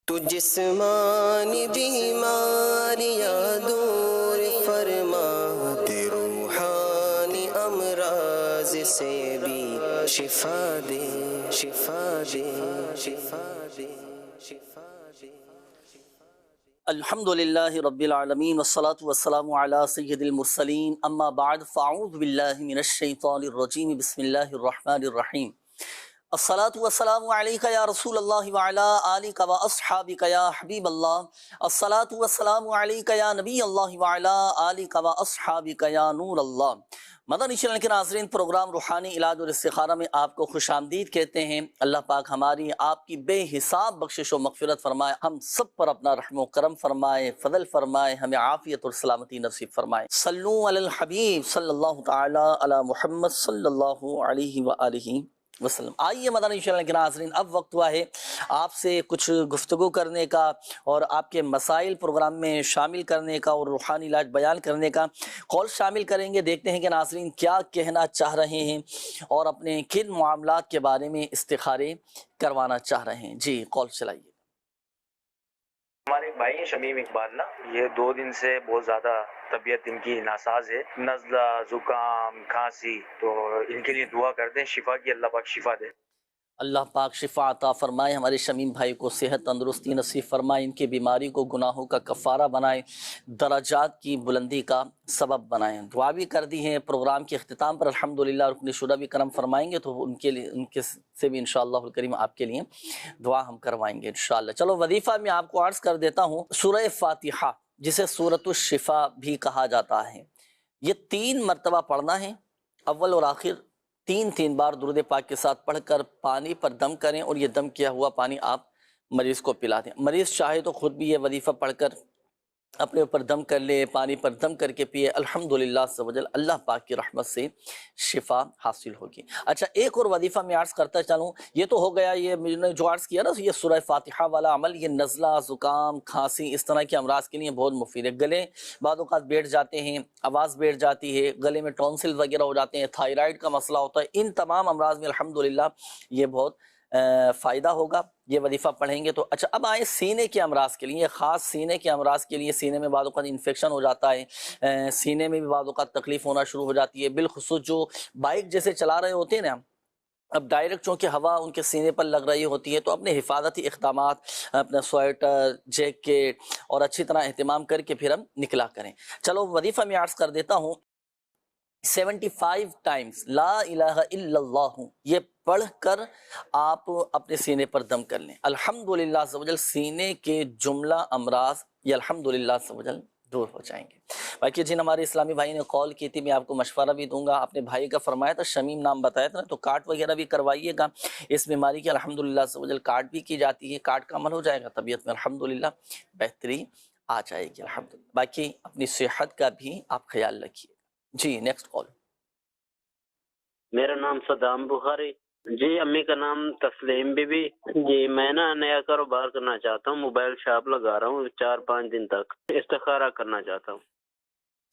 تو جسمانی بیماریاں دور فرما دے، روحانی امراض سے بھی شفا دے، شفا دے، شفا دے، شفا دے۔ الحمد للہ رب العالمین والصلاة والسلام علی سید المرسلین، اما بعد فاعوذ باللہ من الشیطان الرجیم، بسم اللہ الرحمن الرحیم۔ الصلاة والسلام علیک یا رسول اللہ وعلی آلک و اصحابک یا حبیب اللہ، الصلاة والسلام علیک یا نبی اللہ وعلی آلک و اصحابک یا نور اللہ۔ مدنی چینل کے ناظرین، پروگرام روحانی علاج اور استخارہ میں آپ کو خوش آمدید کہتے ہیں۔ اللہ پاک ہماری آپ کی بے حساب بخشش و مغفرت فرمائے، ہم سب پر اپنا رحم و کرم فرمائے، فضل فرمائے، ہمیں عافیت اور سلامتی نصیب فرمائے۔ صلو علی الحبیب صلی اللہ تعالی علی محمد صلی اللہ علیہ وآلہ وسلم۔ آئیے مدنی چینل کے ناظرین، اب وقت ہوا ہے آپ سے کچھ گفتگو کرنے کا اور آپ کے مسائل پروگرام میں شامل کرنے کا اور روحانی علاج بیان کرنے کا۔ کال شامل کریں گے، دیکھتے ہیں کہ ناظرین کیا کہنا چاہ رہے ہیں اور اپنے کن معاملات کے بارے میں استخارے کروانا چاہ رہے ہیں۔ جی کال چلائیے۔ ہمارے ایک بھائی ہیں شمیم اقبال نا، یہ 2 دن سے بہت زیادہ طبیعت ان کی ناساز ہے، نزلہ، زکام، کھانسی، تو ان کے لیے دعا کر دیں شفا کی، اللہ پاک شفا دے۔ اللہ پاک شفا عطا فرمائے، ہمارے شمیم بھائی کو صحت تندرستی نصیب فرمائے، ان کی بیماری کو گناہوں کا کفارہ بنائے، درجات کی بلندی کا سبب بنائیں۔ دعا بھی کر دی ہے پروگرام کے اختتام پر، الحمدللہ رکن شورا بھی کرم فرمائیں گے تو ان کے لیے، ان کے سے بھی انشاءاللہ الکریم آپ کے لیے دعا ہم کروائیں گے انشاءاللہ۔ چلو وظیفہ میں آپ کو عرض کر دیتا ہوں۔ سورہ فاتحہ جسے سورۃ الشفا بھی کہا جاتا ہے، یہ 3 مرتبہ پڑھنا ہے، اول اور آخر 3 بار درود پاک کے ساتھ پڑھ کر پانی پر دم کریں اور یہ دم کیا ہوا پانی آپ مریض کو پلا دیں۔ مریض چاہے تو خود بھی یہ وظیفہ پڑھ کر اپنے اوپر دم کر لے، پانی پر دم کر کے پیے، الحمدللہ عز و جل اللہ پاک کی رحمت سے شفا حاصل ہوگی۔ اچھا ایک اور وظیفہ میں عرض کرتا چلوں، یہ تو ہو گیا، یہ میں نے جو عرض کیا نا، یہ سورہ فاتحہ والا عمل، یہ نزلہ، زکام، کھانسی، اس طرح کے امراض کے لیے بہت مفید ہے۔ گلے بعض اوقات بیٹھ جاتے ہیں، آواز بیٹھ جاتی ہے، گلے میں ٹونسل وغیرہ ہو جاتے ہیں، تھائرائیڈ کا مسئلہ ہوتا ہے، ان تمام امراض میں الحمدللہ یہ بہت فائدہ ہوگا، یہ وظیفہ پڑھیں گے تو۔ اچھا اب آئیں سینے کے امراض کے لیے، خاص سینے کے امراض کے لیے۔ سینے میں بعض اوقات انفیکشن ہو جاتا ہے، سینے میں بھی بعض اوقات تکلیف ہونا شروع ہو جاتی ہے، بالخصوص جو بائک جیسے چلا رہے ہوتے ہیں نا، اب ڈائریکٹ چونکہ ہوا ان کے سینے پر لگ رہی ہوتی ہے، تو اپنے حفاظتی اقدامات، اپنا سویٹر، جیکٹ اور اچھی طرح اہتمام کر کے پھر ہم نکلا کریں۔ چلو وظیفہ میں عرض کر دیتا ہوں، 75 ٹائمز لا الہ الا اللہ یہ پڑھ کر آپ اپنے سینے پر دم کر لیں، الحمدللہ عز و جل سینے کے جملہ امراض یہ الحمدللہ عز و جل دور ہو جائیں گے۔ باقی جن ہمارے اسلامی بھائی نے کال کی تھی، میں آپ کو مشورہ بھی دوں گا، اپنے بھائی کا فرمایا تھا، شمیم نام بتایا تھا نا، تو کارڈ وغیرہ بھی کروائیے گا، اس بیماری کی الحمدللہ عز و جل کارڈ بھی کی جاتی ہے، کارڈ کا عمل ہو جائے گا، طبیعت میں الحمدللہ بہتری آ جائے گی الحمدللہ۔ باقی اپنی صحت کا بھی آپ خیال رکھیے۔ جی نیکسٹ کال۔ میرا نام صدام بخاری جی، امی کا نام تسلیم بی بی جی۔ میں نا نیا کاروبار کرنا چاہتا ہوں، موبائل شاپ لگا رہا ہوں، 4-5 دن تک استخارہ کرنا چاہتا ہوں۔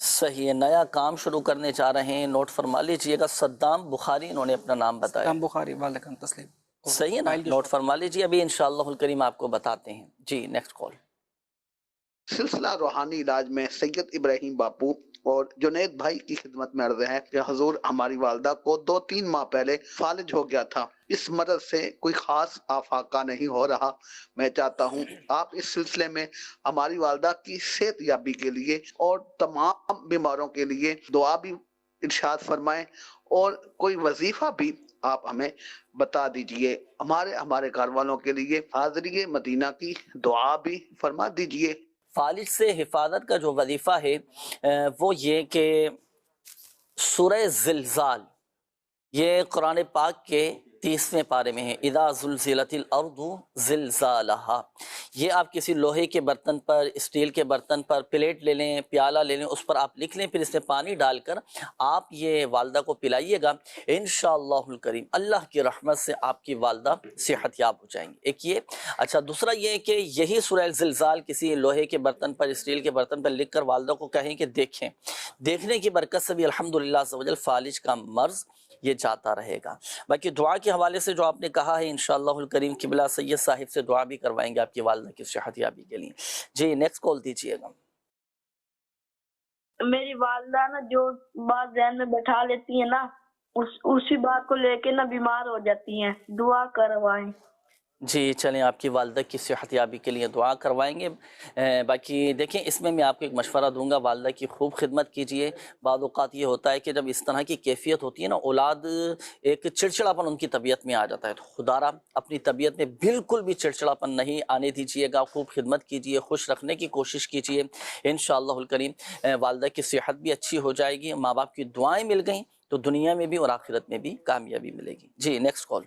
صحیح ہے، نیا کام شروع کرنے چاہ رہے ہیں، نوٹ فرما لیجئے گا، صدام بخاری انہوں نے اپنا نام بتایا۔ صدام بخاری، والکم تسلیم۔ صحیح ہے نا، نوٹ فرما لیجئے، ابھی انشاءاللہ الکریم آپ کو بتاتے ہیں۔ جی نیکسٹ کال۔ سلسلہ روحانی علاج میں سید ابراہیم باپو اور جنید بھائی کی خدمت میں عرض ہے کہ حضور ہماری والدہ کو 2-3 ماہ پہلے فالج ہو گیا تھا، اس مرض سے کوئی خاص آفاقہ نہیں ہو رہا، میں چاہتا ہوں آپ اس سلسلے میں ہماری والدہ کی صحت یابی کے لیے اور تمام بیماروں کے لیے دعا بھی ارشاد فرمائیں اور کوئی وظیفہ بھی آپ ہمیں بتا دیجئے، ہمارے گھر والوں کے لیے حاضری مدینہ کی دعا بھی فرما دیجئے۔ فالج سے حفاظت کا جو وظیفہ ہے وہ یہ کہ سورہ زلزال، یہ قرآن پاک کے 30ویں پارے میں ہے، اذا زلزلت الارض زلزالہا، یہ آپ کسی لوہے کے برتن پر، اسٹیل کے برتن پر پلیٹ لے لیں، پیالہ لے لیں، اس پر آپ لکھ لیں، پھر اس میں پانی ڈال کر آپ یہ والدہ کو پلائیے گا، انشاءاللہ الکریم اللہ کی رحمت سے آپ کی والدہ صحت یاب ہو جائیں گی۔ ایک یہ۔ اچھا دوسرا یہ کہ یہی سورہ زلزال کسی لوہے کے برتن پر، اسٹیل کے برتن پر لکھ کر والدہ کو کہیں کہ دیکھیں، دیکھنے کی برکت سے بھی الحمدللہ عز و جل فالج کا مرض یہ جاتا رہے گا۔ باقی دعا کے حوالے سے جو آپ نے کہا ہے انشاءاللہ الکریم قبلہ سید صاحب سے دعا بھی کروائیں گے آپ کی والدہ کی صحت یابی کے لیے۔ جی نیکسٹ کال دیجیے گا۔ میری والدہ نا جو بات ذہن میں بیٹھا لیتی ہیں نا اسی بات کو لے کے نا بیمار ہو جاتی ہیں، دعا کروائیں۔ جی چلیں آپ کی والدہ کی صحت یابی کے لیے دعا کروائیں گے۔ باقی دیکھیں اس میں آپ کو ایک مشورہ دوں گا، والدہ کی خوب خدمت کیجئے۔ بعض اوقات یہ ہوتا ہے کہ جب اس طرح کی کیفیت ہوتی ہے نا، اولاد ایک چڑچڑاپن ان کی طبیعت میں آ جاتا ہے، تو خدارہ اپنی طبیعت میں بالکل بھی چڑچڑاپن نہیں آنے دیجئے گا، خوب خدمت کیجئے، خوش رکھنے کی کوشش کیجئے۔ انشاءاللہ الکریم والدہ کی صحت بھی اچھی ہو جائے گی، ماں باپ کی دعائیں مل گئیں تو دنیا میں بھی اور آخرت میں بھی کامیابی ملے گی۔ جی نیکسٹ کال۔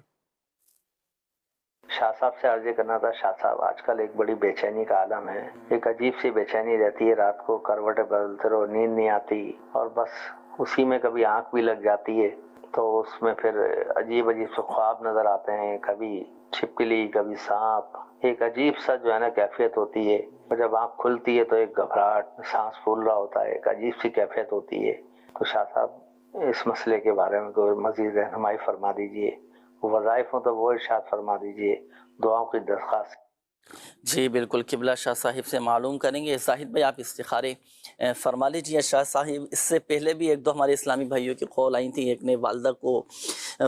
شاہ صاحب سے عرض کرنا تھا، شاہ صاحب آج کل ایک بڑی بے چینی کا عالم ہے، ایک عجیب سی بے چینی رہتی ہے، رات کو کروٹیں بدلتے رہو، نیند نہیں آتی، اور بس اسی میں کبھی آنکھ بھی لگ جاتی ہے، تو اس میں پھر عجیب عجیب سے خواب نظر آتے ہیں، کبھی چھپکلی کبھی سانپ، ایک عجیب سا جو ہے نا کیفیت ہوتی ہے، اور جب آنکھ کھلتی ہے تو ایک گھبراہٹ، سانس پھول رہا ہوتا ہے، ایک عجیب سی کیفیت ہوتی ہے۔ تو شاہ صاحب اس مسئلے کے بارے میں کوئی مزید رہنمائی فرما دیجئے، وظائف ہوں تو وہ ارشاد فرما دیجئے، دعاؤں کی درخواست۔ جی بالکل قبلہ شاہ صاحب سے معلوم کریں گے۔ زاہد بھائی آپ استخارے فرما لیجیے۔ شاہ صاحب اس سے پہلے بھی ایک دو ہمارے اسلامی بھائیوں کی قول آئی تھیں، ایک نے والدہ کو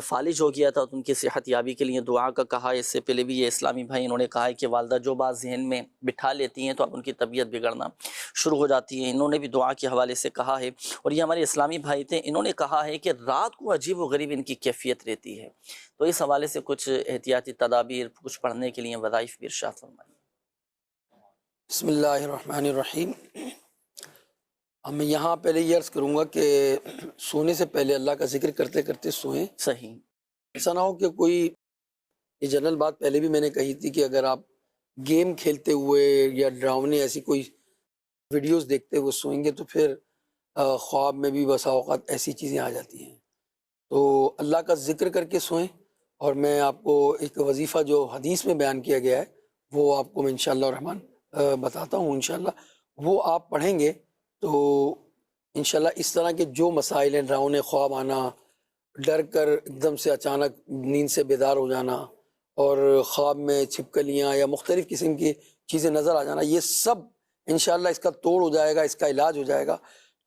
فالج ہو گیا تھا تو ان کی صحت یابی کے لیے دعا کا کہا۔ اس سے پہلے بھی یہ اسلامی بھائی انہوں نے کہا ہے کہ والدہ جو بات ذہن میں بٹھا لیتی ہیں تو اب ان کی طبیعت بگڑنا شروع ہو جاتی ہے، انہوں نے بھی دعا کے حوالے سے کہا ہے۔ اور یہ ہمارے اسلامی بھائی تھے، انہوں نے کہا ہے کہ رات کو عجیب و غریب ان کی کیفیت رہتی ہے، تو اس حوالے سے کچھ احتیاطی تدابیر کچھ پڑھنے کے لیے وظائف بھی ارشاد فرمائیں۔ بسم اللہ الرحمن الرحیم۔ میں یہاں پہلے یہ عرض کروں گا کہ سونے سے پہلے اللہ کا ذکر کرتے کرتے سوئیں۔ صحیح۔ ایسا نہ ہو کہ کوئی، یہ جنرل بات پہلے بھی میں نے کہی تھی کہ اگر آپ گیم کھیلتے ہوئے یا ڈراؤنے ایسی کوئی ویڈیوز دیکھتے ہوئے سوئیں گے تو پھر خواب میں بھی بسا اوقات ایسی چیزیں آ جاتی ہیں، تو اللہ کا ذکر کر کے سوئیں۔ اور میں آپ کو ایک وظیفہ جو حدیث میں بیان کیا گیا ہے وہ آپ کو میں انشاءاللہ الرحمن بتاتا ہوں، انشاءاللہ وہ آپ پڑھیں گے تو انشاءاللہ اس طرح کے جو مسائل ہیں، ڈراؤنے خواب آنا، ڈر کر ایک دم سے اچانک نیند سے بیدار ہو جانا، اور خواب میں چھپکلیاں یا مختلف قسم کی چیزیں نظر آ جانا، یہ سب انشاءاللہ اس کا توڑ ہو جائے گا، اس کا علاج ہو جائے گا۔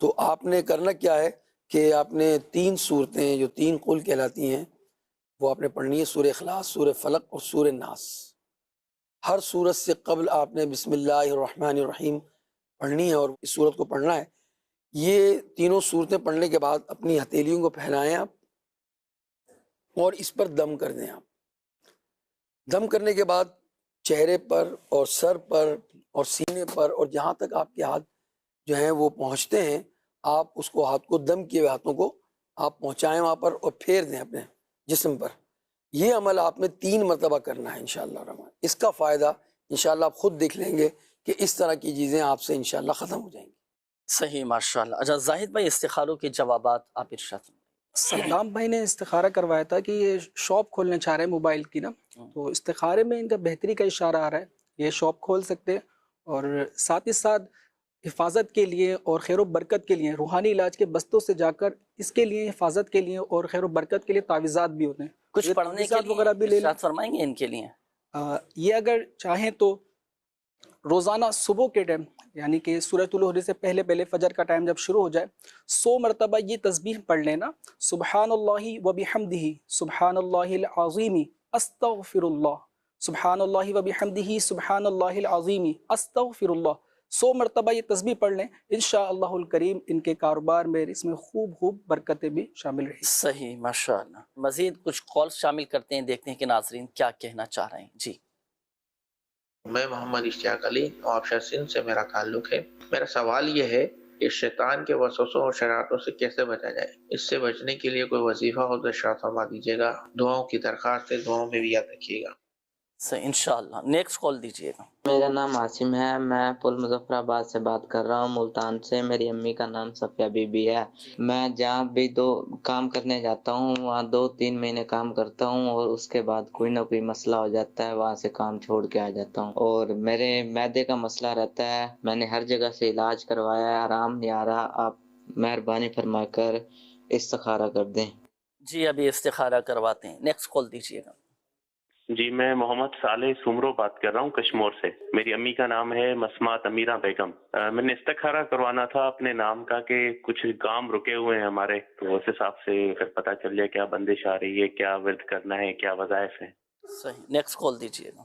تو آپ نے کرنا کیا ہے کہ آپ نے 3 صورتیں جو 3 قل کہلاتی ہیں وہ آپ نے پڑھنی ہے، سورہ اخلاص، سورہ فلق اور سورہ ناس۔ ہر سورت سے قبل آپ نے بسم اللہ الرحمن الرحیم پڑھنی ہے اور اس سورت کو پڑھنا ہے۔ یہ تینوں صورتیں پڑھنے کے بعد اپنی ہتھیلیوں کو پھیلائیں آپ اور اس پر دم کر دیں۔ آپ دم کرنے کے بعد چہرے پر اور سر پر اور سینے پر اور جہاں تک آپ کے ہاتھ جو ہیں وہ پہنچتے ہیں، آپ اس کو ہاتھ کو دم کیے ہوئے ہاتھوں کو آپ پہنچائیں وہاں پر اور پھیر دیں اپنے جسم پر۔ یہ عمل آپ نے 3 مرتبہ کرنا ہے انشاءاللہ الرحمن۔ اس کا فائدہ انشاءاللہ آپ خود دیکھ لیں گے کہ اس طرح کی چیزیں آپ سے انشاءاللہ ختم ہو جائیں گی۔ صحیح ماشاءاللہ۔ اچھا زاہد بھائی استخاروں کے جوابات آپ ارشاد فرمائیں۔ صدام بھائی نے استخارہ کروایا تھا کہ یہ شاپ کھولنا چاہ رہے ہیں موبائل کی نا، تو استخارے میں ان کا بہتری کا اشارہ آ رہا ہے، یہ شاپ کھول سکتے ہیں، اور ساتھ ہی ساتھ حفاظت کے لیے اور خیر و برکت کے لیے روحانی علاج کے بستوں سے جا کر اس کے لیے حفاظت کے لیے اور خیر و برکت کے لیے تعویذات بھی ہوتے ہیں، کچھ پڑھنے کے تعویذات وغیرہ بھی لیے لے لیں۔ ارشاد فرمائیں گے ان کے لیے؟ یہ اگر چاہیں تو روزانہ صبح کے ٹائم، یعنی کہ سورۃ الحجر سے پہلے پہلے فجر کا ٹائم جب شروع ہو جائے، 100 مرتبہ یہ تسبیح پڑھ لینا، سبحان اللہ وبحمدہ، سبحان اللہ العظیم، استغفر اللہ، سبحان اللہ وبحمدہ، سبحان اللہ العظیم، استغفر اللہ۔ 100 مرتبہ یہ تسبیح پڑھ لیں، انشاءاللہ الکریم ان کے کاروبار میں اس میں خوب برکتیں بھی شامل رہیں۔ صحیح ماشاءاللہ۔ مزید کچھ کالز شامل کرتے ہیں، دیکھتے ہیں کہ ناظرین کیا کہنا چاہ رہے ہیں۔ جی میں محمد اشتیاق علی، آبشار سندھ سے میرا تعلق ہے۔ میرا سوال یہ ہے کہ شیطان کے وسوسوں اور شرارتوں سے کیسے بچا جائے؟ اس سے بچنے کے لیے کوئی وظیفہ ہو تو ارشاد فرما دیجیے گا۔ دعاؤں کی درخواست ہے، دعاؤں میں بھی یاد رکھیے گا۔ انشاءاللہ نیکسٹ کال دیجیے گا۔ میرا نام عاصم ہے، میں پل مظفر آباد سے بات کر رہا ہوں، ملتان سے۔ میری امی کا نام صفیہ بی بی ہے۔ میں جہاں بھی کام کرنے جاتا ہوں وہاں 2-3 مہینے کام کرتا ہوں اور اس کے بعد کوئی نہ کوئی مسئلہ ہو جاتا ہے، وہاں سے کام چھوڑ کے آ جاتا ہوں، اور میرے معدے کا مسئلہ رہتا ہے۔ میں نے ہر جگہ سے علاج کروایا ہے، آرام نہیں آ رہا۔ آپ مہربانی فرما کر استخارہ کر دیں۔ جی ابھی استخارہ کرواتے ہیں. نیکسٹ کال دیجیے گا. جی میں محمد صالح سمرو بات کر رہا ہوں کشمور سے. میری امی کا نام ہے مسمات امیرہ بیگم. میں نے استخارہ کروانا تھا اپنے نام کا کہ کچھ کام رکے ہوئے ہیں ہمارے, تو اس حساب سے اگر پتہ چل جائے کیا بندش آ رہی ہے, کیا ورد کرنا ہے, کیا وظائف ہیں. صحیح. نیکسٹ کال دیجیے گا.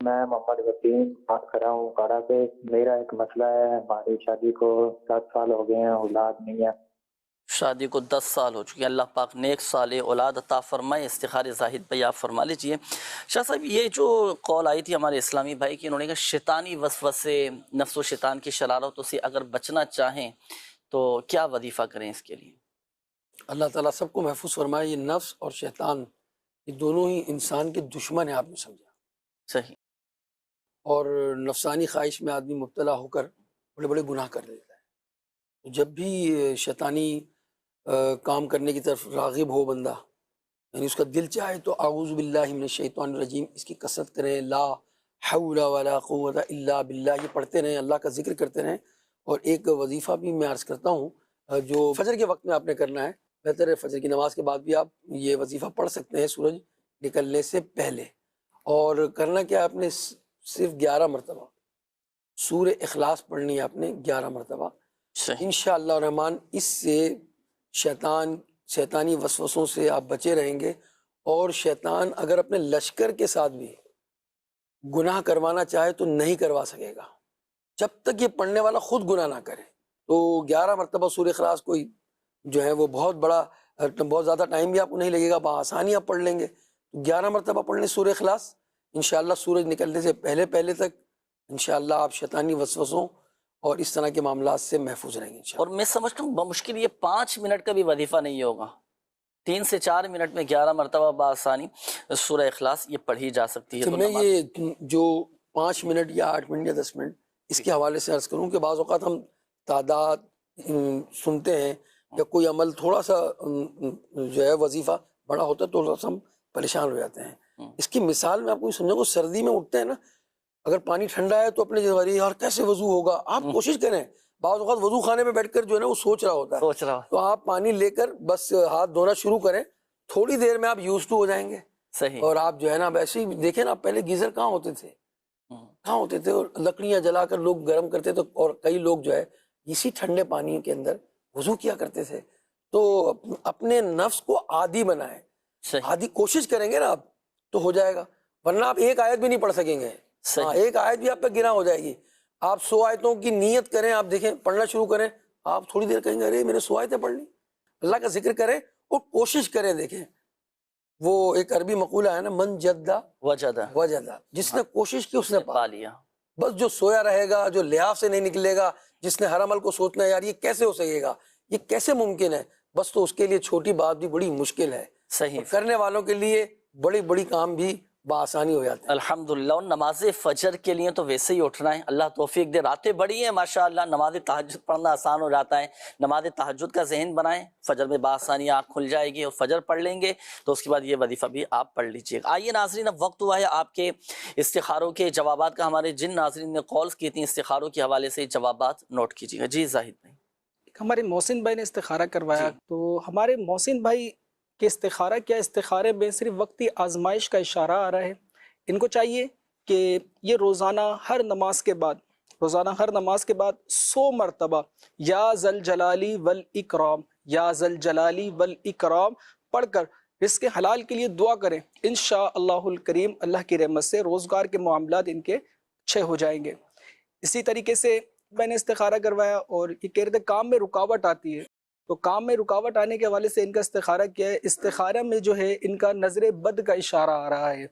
میں محمد وسیم بات کر رہا ہوں کاڑا سے. میرا ایک مسئلہ ہے, ہماری شادی کو 10 سال ہو گئے ہیں, اولاد نہیں ہے. شادی کو 10 سال ہو چکی ہیں. اللہ پاک نیک صالح اولاد عطا فرمائے. استخارے زاہد بھائی آپ فرما لیجئے. شاہ صاحب یہ جو کال آئی تھی ہمارے اسلامی بھائی کی, انہوں نے کہا شیطانی وسوسے, نفس و شیطان کی شرارتوں سے اگر بچنا چاہیں تو کیا وظیفہ کریں اس کے لیے؟ اللہ تعالیٰ سب کو محفوظ فرمائے. یہ نفس اور شیطان یہ دونوں ہی انسان کے دشمن ہیں, آپ نے سمجھا. صحیح. اور نفسانی خواہش میں آدمی مبتلا ہو کر بڑے بڑے گناہ کر لیتا ہے. جب بھی شیطانی کام کرنے کی طرف راغب ہو بندہ, یعنی اس کا دل چاہے تو اعوذ باللہ من الشیطان الرجیم اس کی کثرت کریں, لا حول ولا قوت الا باللہ یہ پڑھتے رہیں, اللہ کا ذکر کرتے رہیں. اور ایک وظیفہ بھی میں عرض کرتا ہوں جو فجر کے وقت میں آپ نے کرنا ہے, بہتر ہے فجر کی نماز کے بعد بھی آپ یہ وظیفہ پڑھ سکتے ہیں سورج نکلنے سے پہلے. اور کرنا کیا ہے, آپ نے صرف 11 مرتبہ سورہ اخلاص پڑھنی ہے آپ نے 11 مرتبہ. انشاءاللہ الرحمن اس سے شیطانی وسوسوں سے آپ بچے رہیں گے. اور شیطان اگر اپنے لشکر کے ساتھ بھی گناہ کروانا چاہے تو نہیں کروا سکے گا جب تک یہ پڑھنے والا خود گناہ نہ کرے. تو 11 مرتبہ سورہ اخلاص کوئی جو ہے وہ بہت زیادہ ٹائم بھی آپ کو نہیں لگے گا, بآسانی آپ پڑھ لیں گے. 11 مرتبہ پڑھ لیں سورہ اخلاص, انشاءاللہ سورج نکلنے سے پہلے تک انشاءاللہ آپ شیطانی وسوسوں اور اس طرح کے معاملات سے محفوظ رہیں گے انشاءاللہ. اور میں سمجھتا ہوں بمشکل یہ 5 منٹ کا بھی وظیفہ نہیں ہوگا, 3 سے 4 منٹ میں 11 مرتبہ بآسانی سورہ اخلاص یہ پڑھی جا سکتی ہے. میں یہ جو 5 منٹ یا 8 منٹ یا 10 منٹ اس کے حوالے سے عرض کروں کہ بعض اوقات ہم تعداد سنتے ہیں یا کوئی عمل تھوڑا سا جو ہے وظیفہ بڑا ہوتا ہے تو تھوڑا سا ہم پریشان ہو جاتے ہیں. اس کی مثال میں آپ کو سمجھو کہ سردی میں اٹھتے ہیں نا, اگر پانی ٹھنڈا ہے تو اپنے جواری یار کیسے وضو ہوگا, آپ کوشش کریں. بعض اوقات وضو خانے میں بیٹھ کر جو ہے نا وہ سوچ رہا ہوتا ہے, تو آپ پانی لے کر بس ہاتھ دھونا شروع کریں, تھوڑی دیر میں آپ یوز ٹو ہو جائیں گے. صحیح. اور آپ جو ہے نا ویسے ہی دیکھیں نا, پہلے گیزر کہاں ہوتے تھے اور لکڑیاں جلا کر لوگ گرم کرتے تھے, اور کئی لوگ جو ہے اسی ٹھنڈے پانی کے اندر وضو کیا کرتے تھے. تو اپنے نفس کو عادی بنائیں, عادی کوشش کریں گے نا آپ تو ہو جائے گا, ورنہ آپ ایک آیت بھی نہیں پڑھ سکیں گے. ایک آیت بھی آپ پہ گناہ ہو جائے گی. آپ 100 آیتوں کی نیت کریں, آپ دیکھیں پڑھنا شروع کریں, آپ تھوڑی دیر کہیں گے ارے میں نے 100 آیتیں پڑھ لی. اللہ کا ذکر کریں اور کوشش کریں. دیکھیں وہ ایک عربی مقولہ ہے نا, من جدہ وجدہ, جس نے کوشش کی اس نے پا لیا. بس جو سویا رہے گا, جو لحاف سے نہیں نکلے گا, جس نے ہر عمل کو سوچنا ہے یار یہ کیسے ہو سکے گا, یہ کیسے ممکن ہے, بس تو اس کے لیے چھوٹی بات بھی بڑی مشکل ہے. صحیح. کرنے والوں کے لیے بڑی کام بھی بآسانی ہو جاتے ہیں. الحمدللہ. اور نماز فجر کے لیے تو ویسے ہی اٹھنا ہے, اللہ توفیق دے. راتیں بڑی ہیں ماشاءاللہ, نماز تہجد پڑھنا آسان ہو جاتا ہے. نماز تہجد کا ذہن بنائیں, فجر میں بآسانی آنکھ کھل جائے گی اور فجر پڑھ لیں گے, تو اس کے بعد یہ وظیفہ بھی آپ پڑھ لیجئے. آئیے ناظرین, اب وقت ہوا ہے آپ کے استخاروں کے جوابات کا. ہمارے جن ناظرین نے کالز کی تھیں استخاروں کے حوالے سے جوابات نوٹ کیجیے گا. جی زاہد بھائی. ہمارے محسن بھائی نے استخارہ کروایا, تو ہمارے محسن بھائی کے استخارہ کیا, استخارے میں صرف وقتی آزمائش کا اشارہ آ رہا ہے. ان کو چاہیے کہ یہ روزانہ ہر نماز کے بعد 100 مرتبہ یا ذل جلالی والاکرام, یا ذل جلالی والاکرام پڑھ کر رزق حلال کے لیے دعا کریں. انشاءاللہ الکریم اللہ کی رحمت سے روزگار کے معاملات ان کے اچھے ہو جائیں گے. اسی طریقے سے میں نے استخارہ کروایا اور یہ کہہ رہے تھے کام میں رکاوٹ آتی ہے, تو کام میں رکاوٹ آنے کے حوالے سے ان کا استخارہ کیا ہے. استخارہ میں جو ہے ان کا نظر بد کا اشارہ آ رہا ہے,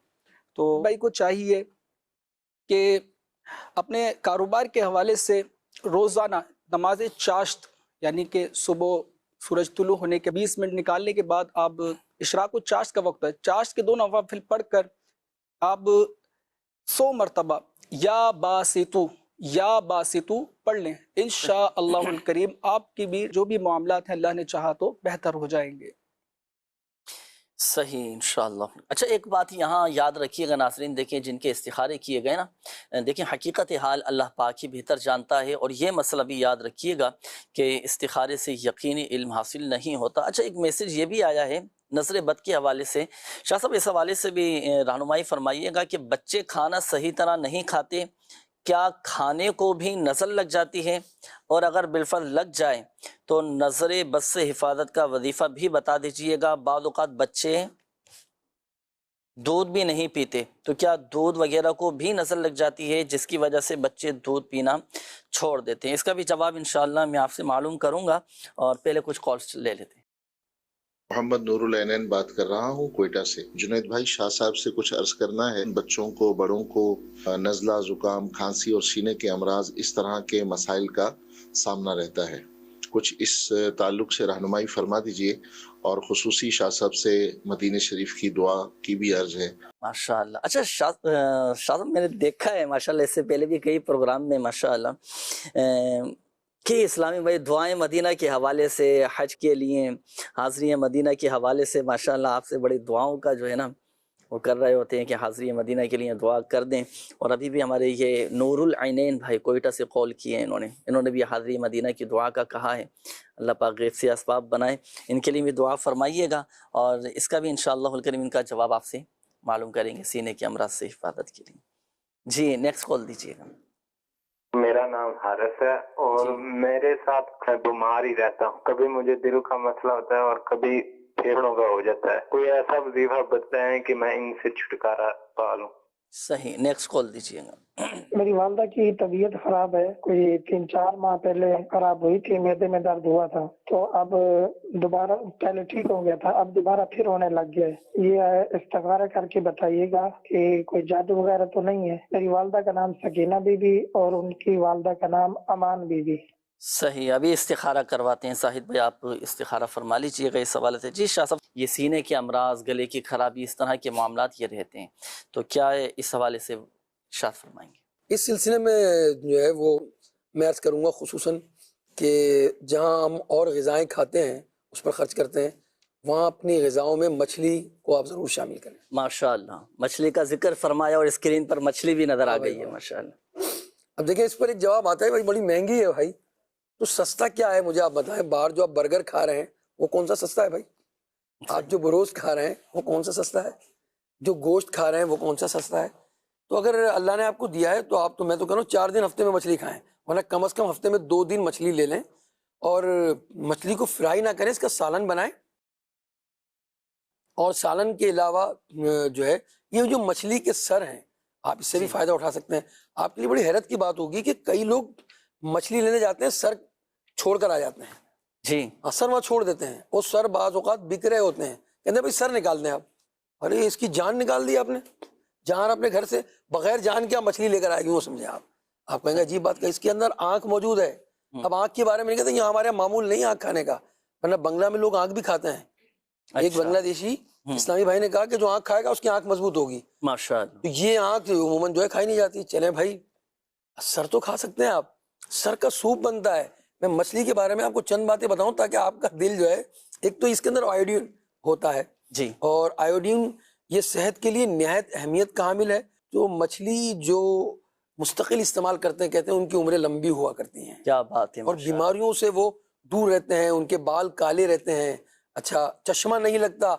تو بھائی کو چاہیے کہ اپنے کاروبار کے حوالے سے روزانہ نماز چاشت, یعنی کہ صبح سورج طلوع ہونے کے 20 منٹ نکالنے کے بعد آپ اشراق و چاشت کا وقت ہے, چاشت کے 2 نوافل پڑھ کر آپ 100 مرتبہ یا باسطو پڑھ لیں. انشاءاللہ الکریم آپ کی بھی جو بھی معاملات ہیں اللہ نے چاہا تو بہتر ہو جائیں گے. صحیح انشاءاللہ. اچھا ایک بات یہاں یاد رکھیے گا ناظرین، دیکھیں جن کے استخارے کیے گئے نا، دیکھیں حقیقت حال اللہ پاک ہی بہتر جانتا ہے، اور یہ مسئلہ بھی یاد رکھیے گا کہ استخارے سے یقینی علم حاصل نہیں ہوتا. اچھا ایک میسج یہ بھی آیا ہے نظر بد کے حوالے سے، شاہ صاحب اس حوالے سے بھی رہنمائی فرمائیے گا کہ بچے کھانا صحیح طرح نہیں کھاتے، کیا کھانے کو بھی نظر لگ جاتی ہے؟ اور اگر بالفرض لگ جائے تو نظر بد سے حفاظت کا وظیفہ بھی بتا دیجئے گا. بعض اوقات بچے دودھ بھی نہیں پیتے، تو کیا دودھ وغیرہ کو بھی نظر لگ جاتی ہے جس کی وجہ سے بچے دودھ پینا چھوڑ دیتے ہیں؟ اس کا بھی جواب انشاءاللہ میں آپ سے معلوم کروں گا، اور پہلے کچھ کالز لے لیتے ہیں. محمد نور العینین بات کر رہا ہوں کوئٹہ سے. جنید بھائی، شاہ صاحب سے کچھ عرض کرنا ہے. بچوں کو، بڑوں کو نزلہ، زکام، کھانسی اور سینے کے امراض، اس طرح کے مسائل کا سامنا رہتا ہے. کچھ اس تعلق سے رہنمائی فرما دیجئے، اور خصوصی شاہ صاحب سے مدینہ شریف کی دعا کی بھی عرض ہے. ماشاءاللہ. اچھا شاہ صاحب میں نے دیکھا ہے ماشاءاللہ، اس سے پہلے بھی کئی پروگرام میں ماشاءاللہ کہ اسلامی بھائی دعائیں مدینہ کے حوالے سے، حج کے لیے، حاضری مدینہ کے حوالے سے ماشاءاللہ آپ سے بڑی دعاؤں کا جو ہے نا وہ کر رہے ہوتے ہیں کہ حاضری مدینہ کے لیے دعا کر دیں. اور ابھی بھی ہمارے یہ نور العینین بھائی کوئٹہ سے کال کیے ہیں، انہوں نے بھی حاضری مدینہ کی دعا کا کہا ہے. اللہ پاک غیب سے اسباب بنائے، ان کے لیے بھی دعا فرمائیے گا، اور اس کا بھی انشاءاللہ الکریم ان کا جواب آپ سے معلوم کریں گے سینے کے امراض سے حفاظت کے لیے. جی نیکسٹ کال دیجیے گا. میرا نام حارث ہے، اور میرے ساتھ میں بیمار ہی رہتا ہوں. کبھی مجھے دل کا مسئلہ ہوتا ہے اور کبھی پھیپڑوں کا ہو جاتا ہے. کوئی ایسا وظیفہ بتائیں کہ میں ان سے چھٹکارا پا لوں. صحیح، نیکسٹ کال دیجیے گا. میری والدہ کی طبیعت خراب ہے، کوئی 3-4 ماہ پہلے خراب ہوئی تھی، معدے میں درد ہوا تھا، تو اب دوبارہ، پہلے ٹھیک ہو گیا تھا، اب دوبارہ پھر ہونے لگ گیا ہے. یہ استخارہ کر کے بتائیے گا کہ کوئی جادو وغیرہ تو نہیں ہے. میری والدہ کا نام سکینہ بی بی اور ان کی والدہ کا نام امان بی بی. صحیح، ابھی استخارہ کرواتے ہیں. زاہد بھائی آپ استخارہ فرما لیجیے گا اس حوالے سے. جی شاہ صاحب، یہ سینے کے امراض، گلے کی خرابی، اس طرح کے معاملات یہ رہتے ہیں، تو کیا اس حوالے سے شاہ فرمائیں گے؟ اس سلسلے میں جو ہے وہ میں عرض کروں گا خصوصاً کہ جہاں ہم اور غذائیں کھاتے ہیں اس پر خرچ کرتے ہیں، وہاں اپنی غذاؤں میں مچھلی کو آپ ضرور شامل کریں. ماشاءاللہ، مچھلی کا ذکر فرمایا اور اسکرین پر مچھلی بھی نظر آ گئی ہے ماشاءاللہ. اب دیکھیں اس پر ایک جواب آتا ہے بھائی بڑی مہنگی ہے بھائی، تو سستا کیا ہے مجھے آپ بتائیں. باہر جو آپ برگر کھا رہے ہیں وہ کون سا سستا ہے بھائی؟ آپ جو بروز کھا رہے ہیں وہ کون سا سستا ہے؟ جو گوشت کھا رہے ہیں وہ کون سا سستا ہے؟ تو اگر اللہ نے آپ کو دیا ہے تو آپ تو، میں تو کہہ رہا ہوں 4 دن ہفتے میں مچھلی کھائیں، ورنہ کم از کم ہفتے میں 2 دن مچھلی لے لیں، اور مچھلی کو فرائی نہ کریں، اس کا سالن بنائیں. اور سالن کے علاوہ جو ہے یہ جو مچھلی کے سر ہیں آپ اس سے بھی فائدہ اٹھا سکتے ہیں. آپ کے لیے بڑی حیرت کی بات ہوگی کہ کئی لوگ مچھلی لینے جاتے ہیں، سر چھوڑ کر آ جاتے ہیں. جی، سر وہاں چھوڑ دیتے ہیں، وہ سر بعض اوقات بک رہے ہوتے ہیں، کہتے ہیں بھائی سر نکال دیں آپ. ارے اس کی جان نکال دی آپ نے. جان اپنے گھر سے بغیر جان کیا مچھلی لے کر آئے گی، وہ سمجھے آپ کہیں گے عجیب بات کہ اس کے اندر آنکھ موجود ہے. اب آنکھ کے بارے میں نہیں کہتے، یہاں ہمارے معمول نہیں آنکھ کھانے کا، ورنہ بنگلہ میں لوگ آنکھ بھی کھاتے ہیں. ایک بنگلہ دیشی اسلامی بھائی نے کہا کہ جو آنکھ کھائے گا اس کی آنکھ مضبوط ہوگی. ماشاءاللہ. تو یہ آنکھ عموماً جو ہے کھائی نہیں جاتی. چلیں بھائی سر تو کھا سکتے ہیں آپ، سر کا سوپ بنتا ہے. میں مچھلی کے بارے میں آپ کو چند باتیں بتاؤں تاکہ آپ کا دل جو ہے، ایک تو اس کے اندر آیوڈین ہوتا ہے جی، اور آیوڈین یہ صحت کے لیے نہایت اہمیت کا حامل ہے. جو مچھلی جو مستقل استعمال کرتے ہیں، کہتے ہیں ان کی عمریں لمبی ہوا کرتی ہیں. کیا بات ہے. اور بیماریوں سے وہ دور رہتے ہیں، ان کے بال کالے رہتے ہیں. اچھا، چشمہ نہیں لگتا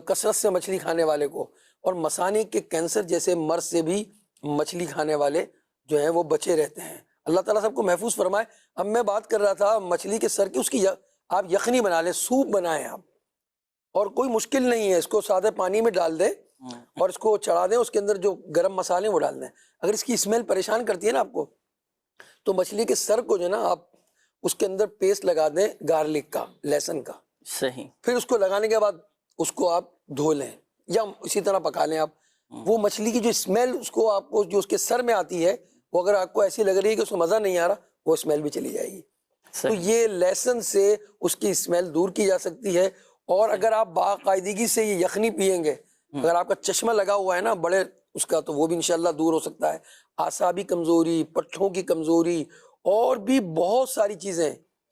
کثرت سے مچھلی کھانے والے کو. اور مثانے کے کینسر جیسے مرض سے بھی مچھلی کھانے والے جو ہیں وہ بچے رہتے ہیں. اللہ تعالیٰ سب کو محفوظ فرمائے. اب میں بات کر رہا تھا مچھلی کے سر کی، اس کی آپ یخنی بنا لیں، سوپ بنائیں آپ، اور کوئی مشکل نہیں ہے. اس کو سادہ پانی میں ڈال دیں اور اس کو چڑھا دیں، اس کے اندر جو گرم مسالے وہ ڈال دیں. اگر اس کی اسمیل پریشان کرتی ہے نا آپ کو، تو مچھلی کے سر کو جو ہے نا آپ اس کے اندر پیسٹ لگا دیں گارلک کا، لہسن کا. صحیح. پھر اس کو لگانے کے بعد اس کو آپ دھو لیں یا اسی طرح پکا لیں آپ. وہ مچھلی کی جو اسمیل اس کو آپ کو جو اس کے سر میں آتی ہے، وہ اگر آپ کو ایسی لگ رہی ہے کہ اس کو مزہ نہیں آ رہا، وہ اسمیل بھی چلی جائے گی. تو یہ لہسن سے اس کی اسمیل دور کی جا سکتی ہے. اور اگر آپ باقاعدگی سے یہ یخنی پیئیں گے، اگر آپ کا چشمہ لگا ہوا ہے نا بڑے اس کا، تو وہ بھی انشاءاللہ دور ہو سکتا ہے. اعصابی کمزوری، پٹھوں کی کمزوری، اور بھی بہت ساری چیزیں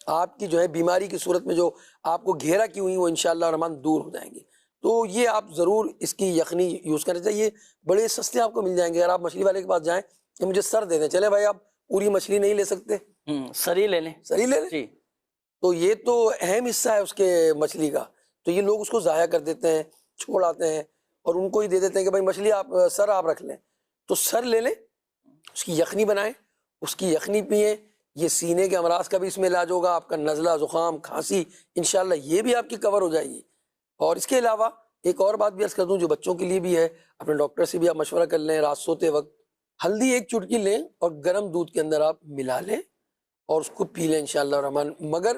آپ کی جو ہے بیماری کی صورت میں جو آپ کو گھیرا کی ہوئی، وہ انشاءاللہ الرحمن دور ہو جائیں گی. تو یہ آپ ضرور اس کی یخنی یوز کرنا چاہیے. بڑے سستے آپ کو مل جائیں گے. اگر آپ مچھلی والے کے پاس جائیں کہ مجھے سر دے دیں, چلے بھائی آپ پوری مچھلی نہیں لے سکتے, سری لے لیں, سری لے لیں. جی, تو یہ تو اہم حصہ ہے اس کے مچھلی کا, تو یہ لوگ اس کو ضائع کر دیتے ہیں, چھوڑ آتے ہیں اور ان کو ہی دے دیتے ہیں کہ بھائی مچھلی آپ سر آپ رکھ لیں. تو سر لے لیں, اس کی یخنی بنائیں, اس کی یخنی پئیں. یہ سینے کے امراض کا بھی اس میں علاج ہوگا, آپ کا نزلہ, زکام, کھانسی انشاءاللہ یہ بھی آپ کی کور ہو جائے گی. اور اس کے علاوہ ایک اور بات بھی عرض کر دوں جو بچوں کے لیے بھی ہے, اپنے ڈاکٹر سے بھی آپ مشورہ کر لیں. رات سوتے وقت ہلدی ایک چٹکی لیں اور گرم دودھ کے اندر آپ ملا لیں اور اس کو پی لیں انشاءاللہ الرحمن. مگر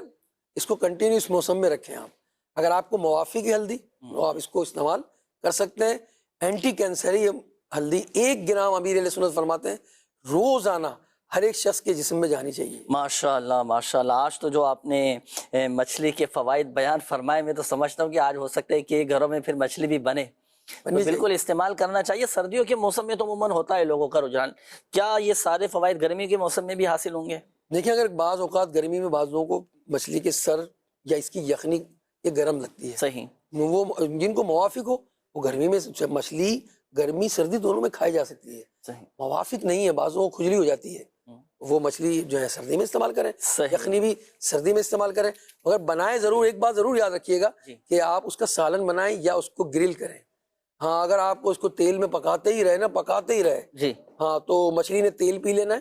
اس کو کنٹینیوس موسم میں رکھیں آپ. اگر آپ کو موافق ہے ہلدی تو آپ اس کو استعمال کر سکتے ہیں. اینٹی کینسر یہ ہلدی 1 گرام امیر علیہ سنت فرماتے ہیں روزانہ ہر ایک شخص کے جسم میں جانی چاہیے. ماشاءاللہ ماشاءاللہ. آج تو جو آپ نے مچھلی کے فوائد بیان فرمائے, میں تو سمجھتا ہوں کہ آج ہو سکتا ہے کہ گھروں میں پھر مچھلی بھی بنے, تو بالکل استعمال کرنا چاہیے. سردیوں کے موسم میں تو عموماً ہوتا ہے لوگوں کا رجحان, کیا یہ سارے فوائد گرمی کے موسم میں بھی حاصل ہوں گے؟ دیکھیں اگر بعض اوقات گرمی میں بعض لوگوں کو مچھلی کے سر یا اس کی یخنی یہ گرم لگتی ہے, صحیح, وہ جن کو موافق ہو وہ گرمی میں مچھلی گرمی سردی دونوں میں کھائی جا سکتی ہے. صحیح, موافق نہیں ہے بعض لوگوں کو کھجلی ہو جاتی ہے, وہ مچھلی جو ہے سردی میں استعمال کریں, یخنی بھی سردی میں استعمال کریں. مگر بنائیں ضرور, ایک بات ضرور یاد رکھیے گا کہ آپ اس کا سالن بنائیں یا اس کو گرل کریں. ہاں اگر آپ کو اس کو تیل میں پکاتے ہی رہے نا, پکاتے ہی رہے جی, ہاں تو مچھلی نے تیل پی لینا ہے,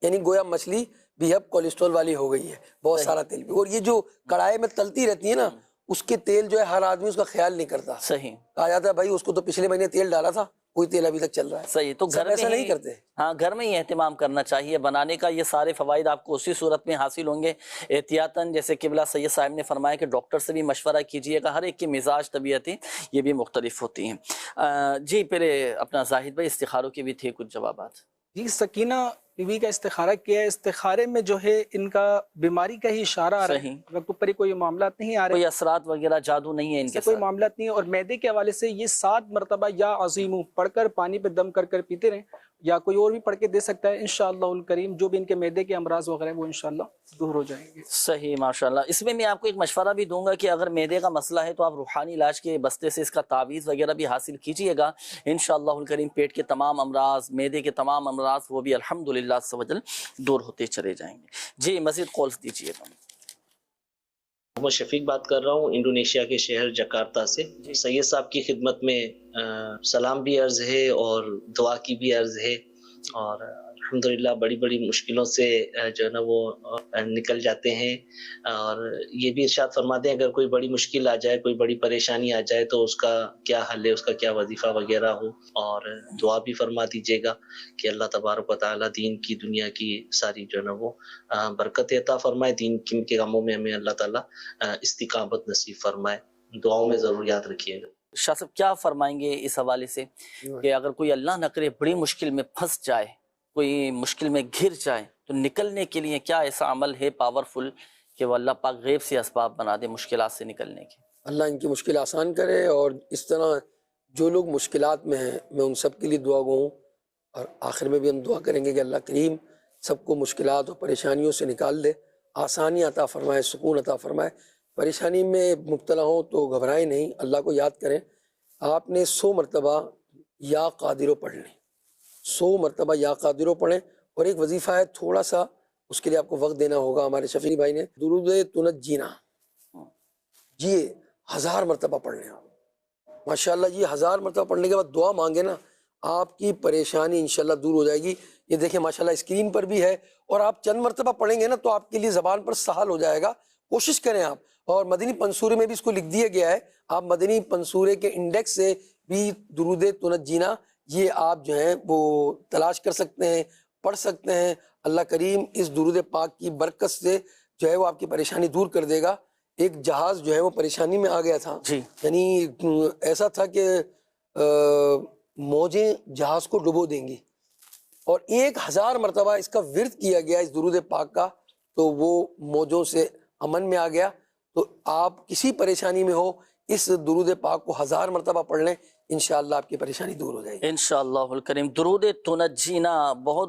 یعنی گویا مچھلی بھی اب کولیسٹرول والی ہو گئی ہے, بہت سارا تیل پی. اور یہ جو کڑھائی میں تلتی رہتی ہے نا, اس کے تیل جو ہے ہر آدمی اس کا خیال نہیں کرتا. صحیح, کہا جاتا ہے بھائی اس کو تو پچھلے مہینے تیل ڈالا تھا, کوئی تیل ابھی تک چل رہا ہے. صحیح, تو گھر میں ایسا نہیں کرتے. ہاں گھر میں ہی اہتمام کرنا چاہیے بنانے کا. یہ سارے فوائد آپ کو اسی صورت میں حاصل ہوں گے احتیاطاً, جیسے قبلہ سید صاحب نے فرمایا کہ ڈاکٹر سے بھی مشورہ کیجیے گا. ہر ایک کی مزاج طبیعتیں یہ بھی مختلف ہوتی ہیں. جی پہلے اپنا زاہد بھائی استخاروں کے بھی تھے کچھ جوابات. جی, سکینہ بی بی کا استخارہ کیا ہے. استخارے میں جو ہے ان کا بیماری کا ہی اشارہ آ رہا ہے, وقت پر کوئی معاملات نہیں آ رہے, کوئی اثرات وغیرہ جادو نہیں ہے ان کے, کوئی معاملات نہیں ہے. اور معدے کے حوالے سے یہ 7 مرتبہ یا عظیم پڑھ کر پانی پہ دم کر کر پیتے رہیں, یا کوئی اور بھی پڑھ کے دے سکتا ہے. انشاءاللہ الکریم جو بھی ان کے معدے کے امراض وغیرہ وہ انشاءاللہ دور ہو جائیں گے. صحیح, ماشاءاللہ. اس میں آپ کو ایک مشورہ بھی دوں گا کہ اگر معدے کا مسئلہ ہے تو آپ روحانی علاج کے بستے سے اس کا تعویذ وغیرہ بھی حاصل کیجیے گا. انشاءاللہ الکریم پیٹ کے تمام امراض, معدے کے تمام امراض وہ بھی الحمدللہ عز و جل دور ہوتے چلے جائیں گے. جی مزید کالز دیجیے گا. محمد شفیق بات کر رہا ہوں انڈونیشیا کے شہر جکارتا سے. سید صاحب کی خدمت میں سلام بھی عرض ہے اور دعا کی بھی عرض ہے, اور الحمدللہ بڑی بڑی مشکلوں سے جو ہے نا وہ نکل جاتے ہیں. اور یہ بھی ارشاد فرماتے ہیں اگر کوئی بڑی مشکل آ جائے, کوئی بڑی پریشانی آ جائے تو اس کا کیا حل ہے, اس کا کیا وظیفہ وغیرہ ہو, اور دعا بھی فرما دیجیے گا کہ اللہ تبارک و تعالیٰ دین کی دنیا کی ساری جو ہے نا وہ برکت عطا فرمائے. دین کے کاموں میں ہمیں اللہ تعالیٰ استقامت نصیب فرمائے. دعاؤں میں ضرور یاد رکھیے گا. شاہ صاحب کیا فرمائیں گے اس حوالے سے کہ اگر کوئی اللہ نہ کرے بڑی مشکل میں پھنس جائے, کوئی مشکل میں گھر جائے, تو نکلنے کے لیے کیا ایسا عمل ہے پاورفل کہ وہ اللہ پاک غیب سے اسباب بنا دے مشکلات سے نکلنے کے؟ اللہ ان کی مشکل آسان کرے. اور اس طرح جو لوگ مشکلات میں ہیں میں ان سب کے لیے دعا گو ہوں, اور آخر میں بھی ہم دعا کریں گے کہ اللہ کریم سب کو مشکلات اور پریشانیوں سے نکال دے, آسانی عطا فرمائے, سکون عطا فرمائے. پریشانی میں مبتلا ہوں تو گھبرائیں نہیں, اللہ کو یاد کریں. آپ نے 100 مرتبہ یا قادرو پڑھ لیں, 100 مرتبہ یا قادرو پڑھیں. اور ایک وظیفہ ہے تھوڑا سا, اس کے لیے آپ کو وقت دینا ہوگا. ہمارے شفیع بھائی نے درود تنجینا, یہ 1000 مرتبہ پڑھ لیں آپ. ماشاءاللہ یہ 1000 مرتبہ پڑھنے کے بعد دعا مانگے نا, آپ کی پریشانی انشاءاللہ دور ہو جائے گی. یہ دیکھیں ماشاءاللہ اسکرین پر بھی ہے, اور آپ چند مرتبہ پڑھیں گے نا تو آپ کے لیے زبان پر سہل ہو جائے گا. کوشش کریں آپ, اور مدنی پنصورے میں بھی اس کو لکھ دیا گیا ہے, آپ مدنی پنصورے کے انڈیکس سے بھی درود تنجینا یہ آپ جو ہیں وہ تلاش کر سکتے ہیں, پڑھ سکتے ہیں. اللہ کریم اس درود پاک کی برکت سے جو ہے وہ آپ کی پریشانی دور کر دے گا. ایک جہاز جو ہے وہ پریشانی میں آ گیا تھا, یعنی ایسا تھا کہ موجیں جہاز کو ڈبو دیں گی, اور 1000 مرتبہ اس کا ورد کیا گیا اس درود پاک کا, تو وہ موجوں سے امن میں آ گیا. تو آپ کسی پریشانی میں ہو اس درود پاک کو 1000 مرتبہ پڑھ لیں, انشاءاللہ آپ کی پریشانی دور ہو جائے گی انشاءاللہ الکریم. درود تنجینا بہت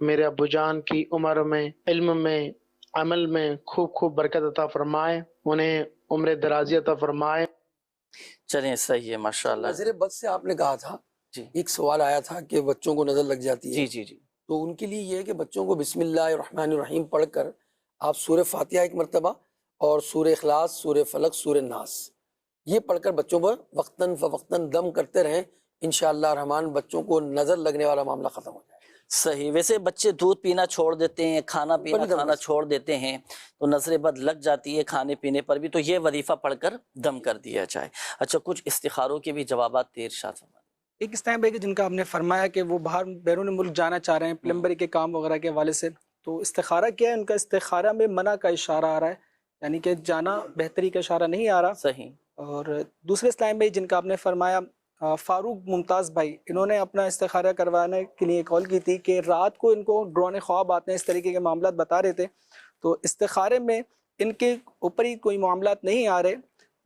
میرے ابو جان کی عمر میں، علم میں، عمل میں خوب خوب برکت عطا فرمائے، انہیں عمر درازی عطا فرمائے۔ چلیں صحیح ہے ماشاءاللہ۔ نظر بد سے آپ نے کہا تھا، جی ایک سوال آیا تھا کہ بچوں کو نظر لگ جاتی ہے، جی جی جی، تو ان کے لیے یہ ہے کہ بچوں کو بسم اللہ الرحمن الرحیم پڑھ کر آپ سورہ فاتحہ ایک مرتبہ اور سورہ اخلاص، سورہ فلق، سورہ ناس یہ پڑھ کر بچوں پر وقتاً فوقتاً دم کرتے رہیں، انشاءاللہ الرحمن بچوں کو نظر لگنے والا معاملہ ختم ہو جائے۔ صحیح۔ ویسے بچے دودھ پینا چھوڑ دیتے ہیں، کھانا کھانا چھوڑ دیتے ہیں تو نظر بد لگ جاتی ہے کھانے پینے پر بھی، تو یہ وظیفہ پڑھ کر دم کر دیا جائے۔ اچھا، کچھ استخاروں کے بھی جوابات دے ارشاد فرمائیں۔ ایک اس ٹائم جن کا آپ نے فرمایا کہ وہ باہر بیرون ملک جانا چاہ رہے ہیں پلمبری کے کام وغیرہ کے حوالے سے، تو استخارہ کیا ہے ان کا؟ استخارہ میں منع کا اشارہ آ رہا ہے، یعنی کہ جانا بہتری کا اشارہ نہیں آ رہا۔ صحیح۔ اور دوسرے اسلام بھائی جن کا آپ نے فرمایا فاروق ممتاز بھائی، انہوں نے اپنا استخارہ کروانے کے لیے کال کی تھی کہ رات کو ان کو ڈرانے خواب آتے ہیں، اس طریقے کے معاملات بتا رہے تھے، تو استخارے میں ان کے اوپر ہی کوئی معاملات نہیں آ رہے۔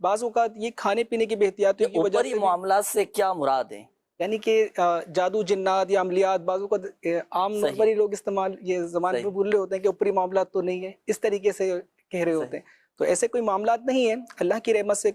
بعض اوقات یہ کھانے پینے کی بے کی وجہ سے معاملات سے کیا مراد ہے؟ یعنی کہ جادو جنات یا عملیات، بعض اوقات عام نارملی لوگ استعمال یہ زبان میں بول رہے ہوتے ہیں کہ اوپری معاملات تو نہیں ہے، اس طریقے سے کہہ رہے ہوتے ہیں، تو ایسے کوئی معاملات نہیں ہیں۔ اللہ کی رحمت سے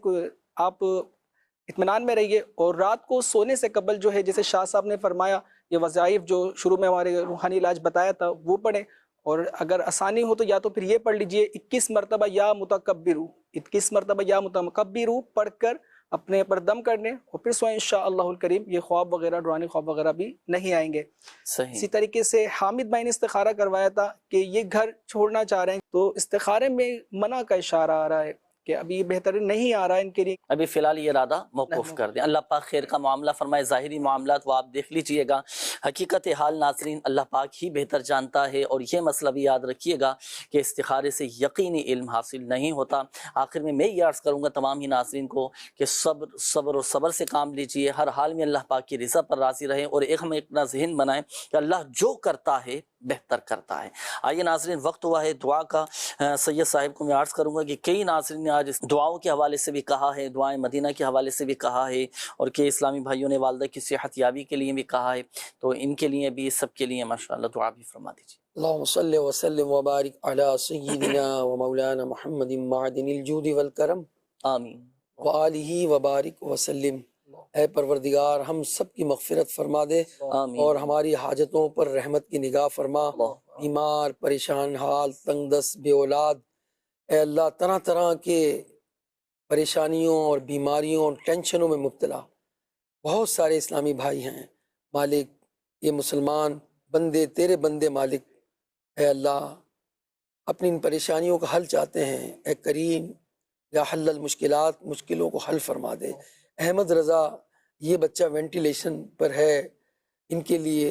آپ اطمینان میں رہیے، اور رات کو سونے سے قبل جو ہے جیسے شاہ صاحب نے فرمایا یہ وظائف جو شروع میں ہمارے روحانی علاج بتایا تھا وہ پڑھیں، اور اگر آسانی ہو تو یا تو پھر یہ پڑھ لیجئے 21 مرتبہ یا متکبرو، 21 مرتبہ یا متکبرو پڑھ کر اپنے پر دم کرنے اور پھر سوئیں انشاءاللہ الکریم، یہ خواب وغیرہ ڈرانے خواب وغیرہ بھی نہیں آئیں گے۔ صحیح۔ اسی طریقے سے حامد بھائی نے استخارہ کروایا تھا کہ یہ گھر چھوڑنا چاہ رہے ہیں، تو استخارے میں منع کا اشارہ آ رہا ہے کہ ابھی بہتر نہیں آ رہا ہے ان کے لیے، ابھی فی الحال یہ ارادہ موقوف کر دیں۔ اللہ پاک خیر کا معاملہ فرمائے۔ ظاہری معاملات وہ آپ دیکھ لیجئے گا، حقیقت حال ناظرین اللہ پاک ہی بہتر جانتا ہے، اور یہ مسئلہ بھی یاد رکھیے گا کہ استخارے سے یقینی علم حاصل نہیں ہوتا۔ آخر میں یہ عرض کروں گا تمام ہی ناظرین کو کہ صبر اور صبر سے کام لیجئے، ہر حال میں اللہ پاک کی رضا پر راضی رہیں، اور ہم اپنا ذہن بنائیں کہ اللہ جو کرتا ہے بہتر کرتا ہے۔ آئیے ناظرین، وقت ہوا ہے دعا کا۔ سید صاحب کو میں عرض کروں گا کہ کئی ناظرین نے آج دعاؤں کے حوالے سے بھی کہا ہے، دعائیں مدینہ کے حوالے سے بھی کہا ہے، اور کئی اسلامی بھائیوں نے والدہ کی صحت یابی کے لیے بھی کہا ہے، تو ان کے لیے بھی، سب کے لیے ماشاءاللہ دعا بھی فرما دیجیے۔ اللہم صلی وسلم وبارک علی سیدنا و مولانا محمد معدن الجود والکرم، آمین، وآلہ وبارک وسلم۔ اے پروردگار ہم سب کی مغفرت فرما دے، آمین، اور ہماری حاجتوں پر رحمت کی نگاہ فرما۔ بیمار، پریشان حال، تنگ دست، بے اولاد، اے اللہ طرح طرح کے پریشانیوں اور بیماریوں اور ٹینشنوں میں مبتلا بہت سارے اسلامی بھائی ہیں مالک، یہ مسلمان بندے تیرے بندے مالک، اے اللہ اپنی ان پریشانیوں کا حل چاہتے ہیں، اے کریم یا حل المشکلات، مشکلوں کو حل فرما دے۔ احمد رضا یہ بچہ وینٹیلیشن پر ہے، ان کے لیے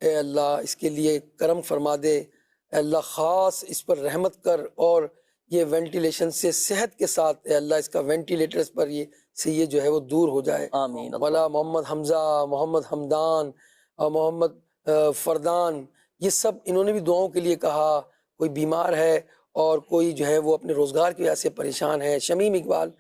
اے اللہ اس کے لیے کرم فرما دے، اے اللہ خاص اس پر رحمت کر، اور یہ وینٹیلیشن سے صحت کے ساتھ اے اللہ اس کا وینٹیلیٹرز پر یہ جو ہے وہ دور ہو جائے۔ آمین۔ والا محمد حمزہ، محمد حمدان اور محمد فردان، یہ سب انہوں نے بھی دعاؤں کے لیے کہا، کوئی بیمار ہے اور کوئی جو ہے وہ اپنے روزگار کی وجہ سے پریشان ہے۔ شمیم اقبال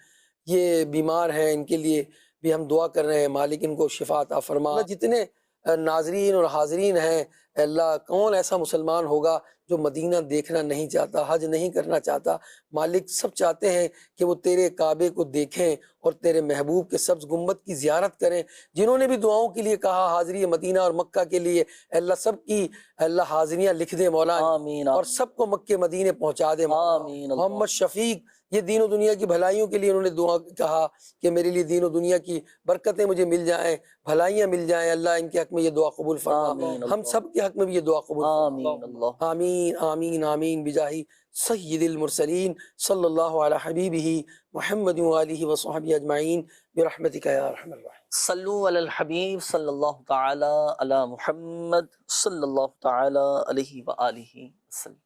یہ بیمار ہیں، ان کے لیے بھی ہم دعا کر رہے ہیں، مالک ان کو شفا عطا فرما۔ جتنے ناظرین اور حاضرین ہیں اے اللہ، کون ایسا مسلمان ہوگا جو مدینہ دیکھنا نہیں چاہتا، حج نہیں کرنا چاہتا؟ مالک سب چاہتے ہیں کہ وہ تیرے کعبے کو دیکھیں اور تیرے محبوب کے سبز گنبد کی زیارت کریں۔ جنہوں نے بھی دعاؤں کے لیے کہا حاضری مدینہ اور مکہ کے لیے، اے اللہ سب کی اے اللہ حاضریاں لکھ دے مولا، آمین، اور سب کو مکے مدینے پہنچا دے مولا۔ آمین۔ محمد شفیق یہ دین و دنیا کی بھلائیوں کے لیے انہوں نے دعا کہا کہ میرے لیے دین و دنیا کی برکتیں مجھے مل جائیں، بھلائیاں مل جائیں، اللہ ان کے حق میں یہ دعا قبول فرما، ہم سب کے حق میں بھی یہ دعا قبول فرما۔ آمین آمین آمین بجاہ سید المرسلین صلی اللہ علی حبیبہ محمد وآلہ وصحبہ اجمعین برحمتک یا ارحم الراحمین۔ صلو علی الحبیب صلی اللہ تعالی علی محمد صلی اللہ تعالی علیہ وآلہ وسلم۔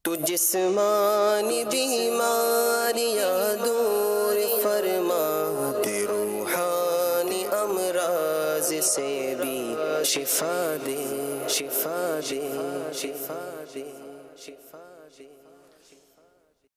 تو جسمانی بیماریاں دور فرما دے، روحانی امراض سے بھی شفا دے، شفا دے، شفا دے، شفا دے۔